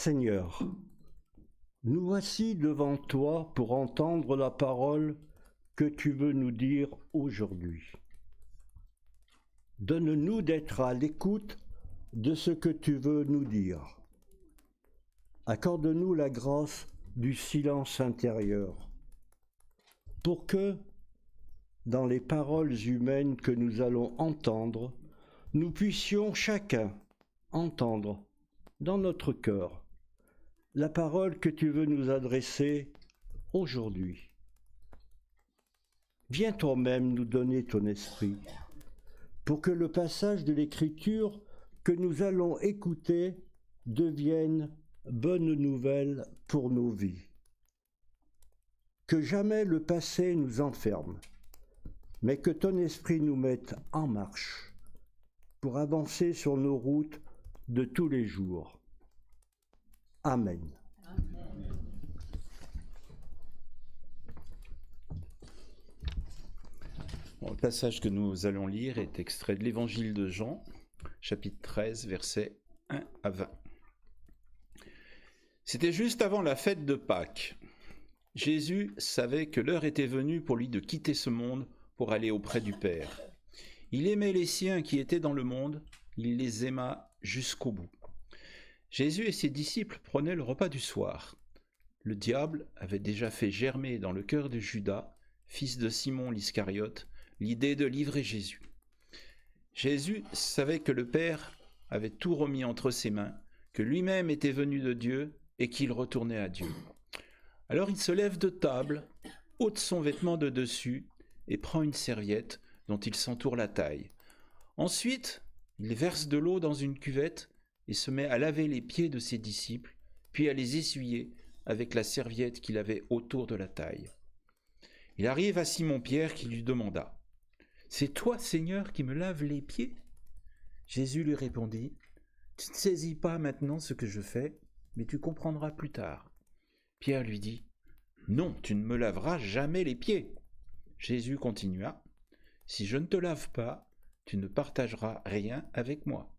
Seigneur, nous voici devant toi pour entendre la parole que tu veux nous dire aujourd'hui. Donne-nous d'être à l'écoute de ce que tu veux nous dire. Accorde-nous la grâce du silence intérieur, pour que, dans les paroles humaines que nous allons entendre, nous puissions chacun entendre dans notre cœur la parole que tu veux nous adresser aujourd'hui. Viens toi-même nous donner ton esprit, pour que le passage de l'Écriture que nous allons écouter devienne bonne nouvelle pour nos vies. Que jamais le passé nous enferme, mais que ton esprit nous mette en marche pour avancer sur nos routes de tous les jours. Amen. Bon, le passage que nous allons lire est extrait de l'Évangile de Jean, chapitre 13, versets 1 à 20. C'était juste avant la fête de Pâques. Jésus savait que l'heure était venue pour lui de quitter ce monde pour aller auprès du Père. Il aimait les siens qui étaient dans le monde, il les aima jusqu'au bout. Jésus et ses disciples prenaient le repas du soir. Le diable avait déjà fait germer dans le cœur de Judas, fils de Simon l'Iscariote, l'idée de livrer Jésus. Jésus savait que le Père avait tout remis entre ses mains, que lui-même était venu de Dieu et qu'il retournait à Dieu. Alors il se lève de table, ôte son vêtement de dessus et prend une serviette dont il s'entoure la taille. Ensuite, il verse de l'eau dans une cuvette et se met à laver les pieds de ses disciples, puis à les essuyer avec la serviette qu'il avait autour de la taille. Il arrive à Simon-Pierre qui lui demanda : « C'est toi, Seigneur, qui me laves les pieds ?» Jésus lui répondit : « Tu ne saisis pas maintenant ce que je fais, mais tu comprendras plus tard. » Pierre lui dit : « Non, tu ne me laveras jamais les pieds. » Jésus continua : « Si je ne te lave pas, tu ne partageras rien avec moi. »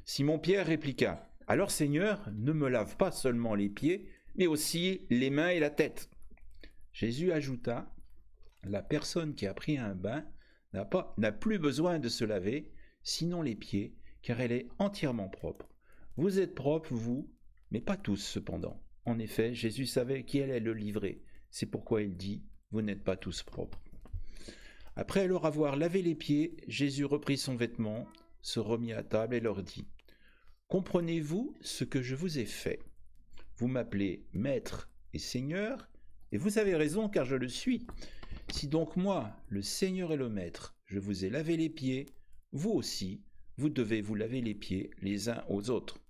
Simon-Pierre répliqua : « Alors, Seigneur, ne me lave pas seulement les pieds, mais aussi les mains et la tête. » Jésus ajouta : « La personne qui a pris un bain n'a plus besoin de se laver, sinon les pieds, car elle est entièrement propre. Vous êtes propres, vous, mais pas tous cependant. » En effet, Jésus savait qui allait le livrer. C'est pourquoi il dit : « Vous n'êtes pas tous propres. » Après leur avoir lavé les pieds, Jésus reprit son vêtement, se remit à table et leur dit : « Comprenez-vous ce que je vous ai fait ? Vous m'appelez Maître et Seigneur, et vous avez raison car je le suis. Si donc moi, le Seigneur et le Maître, je vous ai lavé les pieds, vous aussi, vous devez vous laver les pieds les uns aux autres.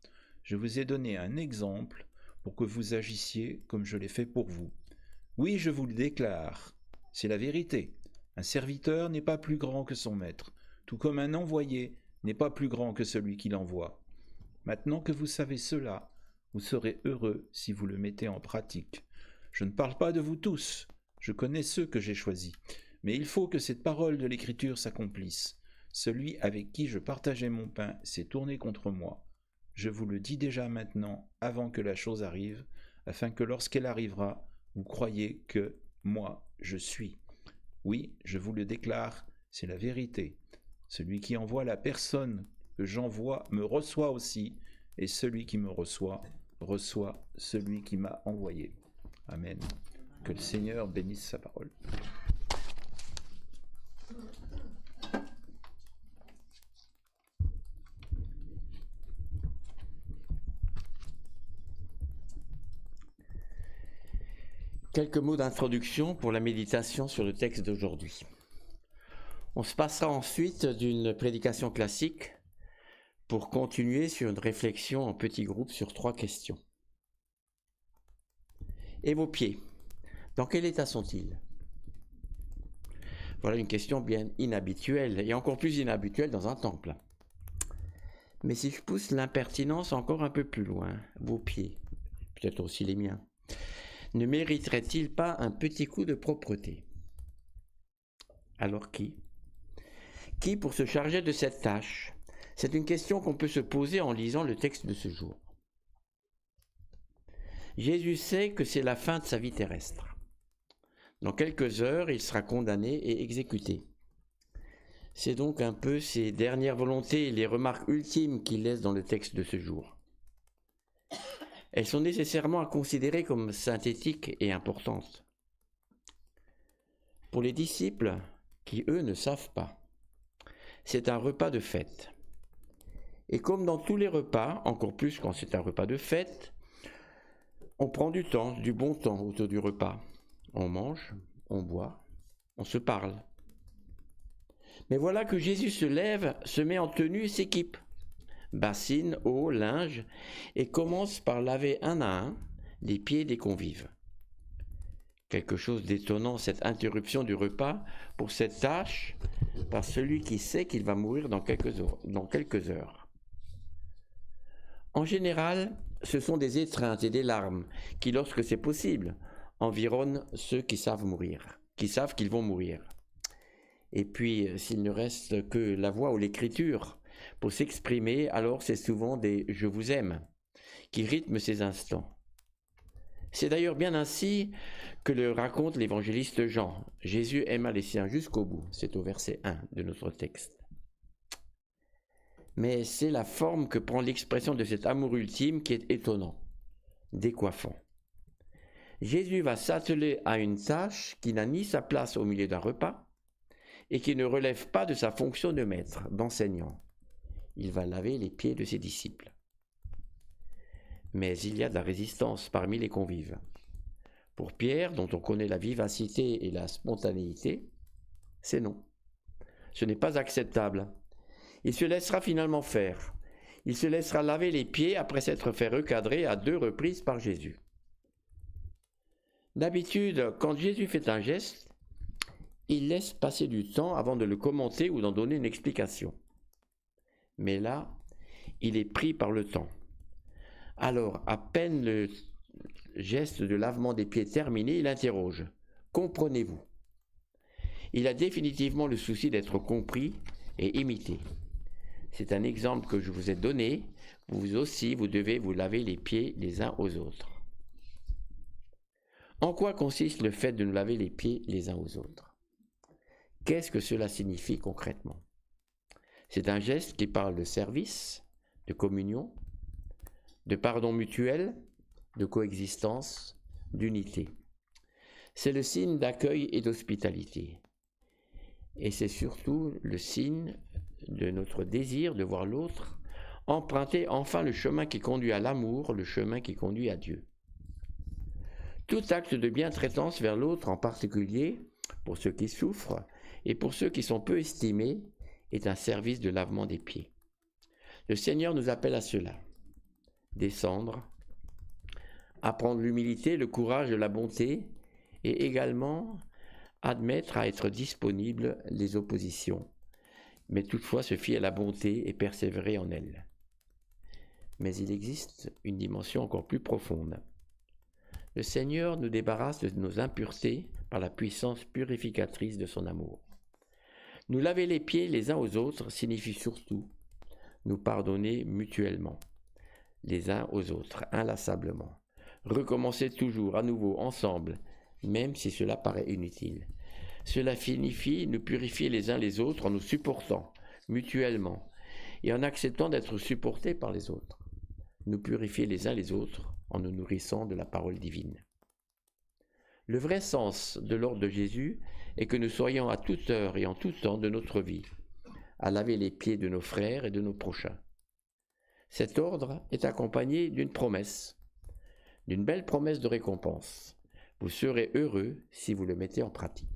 Je vous ai donné un exemple pour que vous agissiez comme je l'ai fait pour vous. Oui, je vous le déclare, c'est la vérité. Un serviteur n'est pas plus grand que son maître, tout comme un envoyé n'est pas plus grand que celui qui l'envoie. Maintenant que vous savez cela, vous serez heureux si vous le mettez en pratique. Je ne parle pas de vous tous, je connais ceux que j'ai choisis, mais il faut que cette parole de l'Écriture s'accomplisse. Celui avec qui je partageais mon pain s'est tourné contre moi. Je vous le dis déjà maintenant, avant que la chose arrive, afin que lorsqu'elle arrivera, vous croyiez que moi, je suis. Oui, je vous le déclare, c'est la vérité. Celui qui envoie la personne que j'envoie me reçoit aussi, et celui qui me reçoit celui qui m'a envoyé. Amen. Que le Seigneur bénisse sa parole. Quelques mots d'introduction pour la méditation sur le texte d'aujourd'hui. On se passera ensuite d'une prédication classique pour continuer sur une réflexion en petits groupes sur 3 questions. Et vos pieds, dans quel état sont-ils ? Voilà une question bien inhabituelle, et encore plus inhabituelle dans un temple. Mais si je pousse l'impertinence encore un peu plus loin, vos pieds, peut-être aussi les miens, ne mériterait-il pas un petit coup de propreté ? Alors qui ? Qui pour se charger de cette tâche ? C'est une question qu'on peut se poser en lisant le texte de ce jour. Jésus sait que c'est la fin de sa vie terrestre. Dans quelques heures, il sera condamné et exécuté. C'est donc un peu ses dernières volontés et les remarques ultimes qu'il laisse dans le texte de ce jour. Elles sont nécessairement à considérer comme synthétiques et importantes. Pour les disciples, qui eux ne savent pas, c'est un repas de fête. Et comme dans tous les repas, encore plus quand c'est un repas de fête, on prend du temps, du bon temps autour du repas. On mange, on boit, on se parle. Mais voilà que Jésus se lève, se met en tenue et s'équipe. Bassine, eau, linge, et commence par laver un à un les pieds des convives. Quelque chose d'étonnant, cette interruption du repas pour cette tâche par celui qui sait qu'il va mourir dans quelques heures. En général, ce sont des étreintes et des larmes qui, lorsque c'est possible, environnent ceux qui savent mourir, qui savent qu'ils vont mourir. Et puis, s'il ne reste que la voix ou l'écriture pour s'exprimer, alors c'est souvent des « je vous aime » qui rythment ces instants. C'est d'ailleurs bien ainsi que le raconte l'évangéliste Jean. Jésus aima les siens jusqu'au bout, c'est au verset 1 de notre texte. Mais c'est la forme que prend l'expression de cet amour ultime qui est étonnant, décoiffant. Jésus va s'atteler à une tâche qui n'a ni sa place au milieu d'un repas et qui ne relève pas de sa fonction de maître, d'enseignant. Il va laver les pieds de ses disciples. Mais il y a de la résistance parmi les convives. Pour Pierre, dont on connaît la vivacité et la spontanéité, c'est non. Ce n'est pas acceptable. Il se laissera finalement faire. Il se laissera laver les pieds après s'être fait recadrer à 2 reprises par Jésus. D'habitude, quand Jésus fait un geste, il laisse passer du temps avant de le commenter ou d'en donner une explication. Mais là, il est pris par le temps. Alors, à peine le geste de lavement des pieds terminé, il interroge « Comprenez-vous » Il a définitivement le souci d'être compris et imité. C'est un exemple que je vous ai donné. Vous aussi, vous devez vous laver les pieds les uns aux autres. En quoi consiste le fait de nous laver les pieds les uns aux autres? Qu'est-ce que cela signifie concrètement? C'est un geste qui parle de service, de communion, de pardon mutuel, de coexistence, d'unité. C'est le signe d'accueil et d'hospitalité. Et c'est surtout le signe de notre désir de voir l'autre emprunter enfin le chemin qui conduit à l'amour, le chemin qui conduit à Dieu. Tout acte de bientraitance vers l'autre, en particulier pour ceux qui souffrent et pour ceux qui sont peu estimés, est un service de lavement des pieds. Le Seigneur nous appelle à cela. Descendre, apprendre l'humilité, le courage, la bonté, et également admettre à être disponible les oppositions, mais toutefois se fier à la bonté et persévérer en elle. Mais il existe une dimension encore plus profonde. Le Seigneur nous débarrasse de nos impuretés par la puissance purificatrice de son amour. Nous laver les pieds les uns aux autres signifie surtout nous pardonner mutuellement, les uns aux autres, inlassablement. Recommencer toujours à nouveau ensemble, même si cela paraît inutile. Cela signifie nous purifier les uns les autres en nous supportant mutuellement et en acceptant d'être supportés par les autres. Nous purifier les uns les autres en nous nourrissant de la parole divine. Le vrai sens de l'ordre de Jésus est que nous soyons à toute heure et en tout temps de notre vie à laver les pieds de nos frères et de nos prochains. Cet ordre est accompagné d'une promesse, d'une belle promesse de récompense. Vous serez heureux si vous le mettez en pratique.